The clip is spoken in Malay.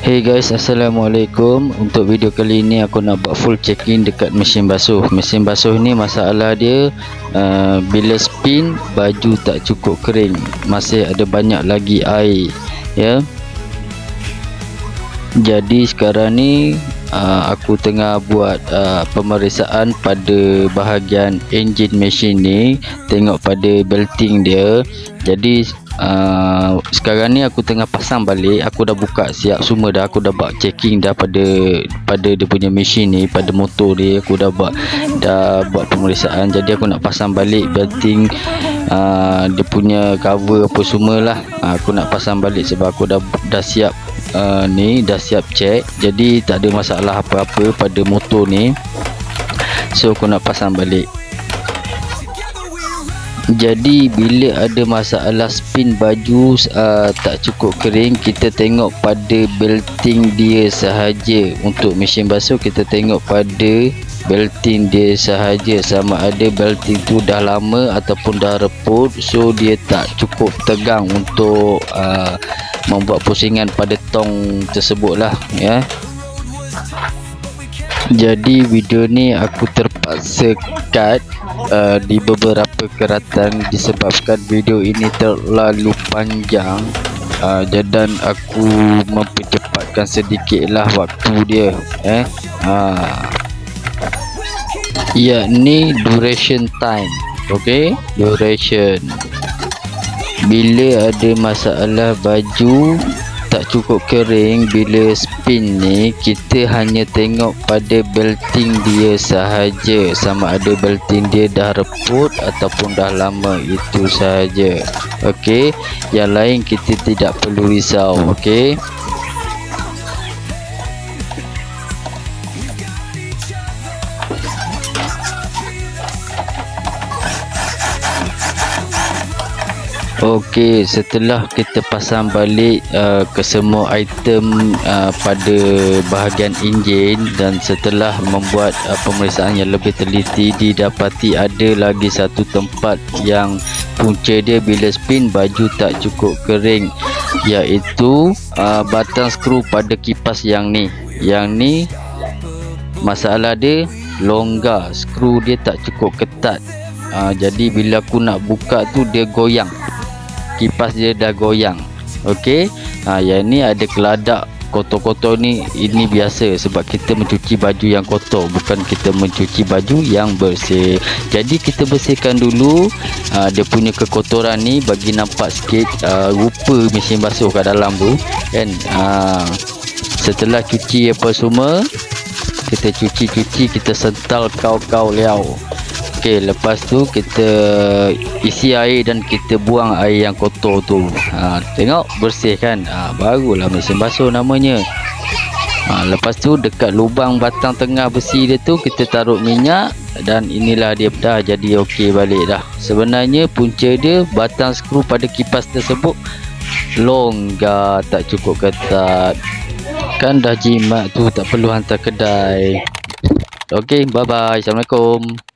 Hey guys, assalamualaikum. Untuk video kali ini aku nak buat full check-in dekat mesin basuh. Mesin basuh ni masalah dia bila spin baju tak cukup kering, masih ada banyak lagi air ya. Jadi sekarang ni aku tengah buat pemeriksaan pada bahagian enjin mesin ni, tengok pada belting dia. Jadi sekarang ni aku tengah pasang balik. Aku dah buka siap semua dah. Aku dah buat checking dah pada dia punya mesin ni, pada motor dia. Aku dah buat pemeriksaan. Jadi aku nak pasang balik belting, dia punya cover apa semualah. Aku nak pasang balik sebab aku dah siap ni, dah siap check. Jadi tak ada masalah apa-apa pada motor ni. So aku nak pasang balik. Jadi bila ada masalah spin baju tak cukup kering, kita tengok pada belting dia sahaja. Untuk mesin basuh kita tengok pada belting dia sahaja, sama ada belting tu dah lama ataupun dah reput. So dia tak cukup tegang untuk membuat pusingan pada tong tersebut lah ya. Jadi video ni aku terpaksa cut di beberapa keratan disebabkan video ini terlalu panjang, dan aku mempercepatkan sedikitlah waktu dia yakni duration time. Okay, duration. Bila ada masalah baju tak cukup kering bila spin ni, kita hanya tengok pada belting dia sahaja, sama ada belting dia dah reput ataupun dah lama, itu sahaja. Okey, yang lain kita tidak perlu risau. Okey, Okey, setelah kita pasang balik ke semua item pada bahagian enjin, dan setelah membuat pemeriksaan yang lebih teliti, didapati ada lagi satu tempat yang punca dia bila spin baju tak cukup kering, iaitu batang skru pada kipas yang ni. Yang ni masalah dia longgar, skru dia tak cukup ketat. Jadi bila aku nak buka tu dia goyang, kipas dia dah goyang. Okey, yang ni ada keladak kotor-kotor ni. Ini biasa sebab kita mencuci baju yang kotor, bukan kita mencuci baju yang bersih. Jadi kita bersihkan dulu dia punya kekotoran ni bagi nampak sikit rupa mesin basuh kat dalam tu kan. Setelah cuci apa semua, kita cuci, kita sental kau liau. Okey, lepas tu kita isi air dan kita buang air yang kotor tu. Tengok bersih kan. Barulah mesin basuh namanya. Lepas tu dekat lubang batang tengah besi dia tu kita taruh minyak, dan inilah dia dah jadi okey balik dah. Sebenarnya punca dia batang skru pada kipas tersebut longgar, tak cukup ketat. Kan dah jimat tu, tak perlu hantar kedai. Okey, bye bye. Assalamualaikum.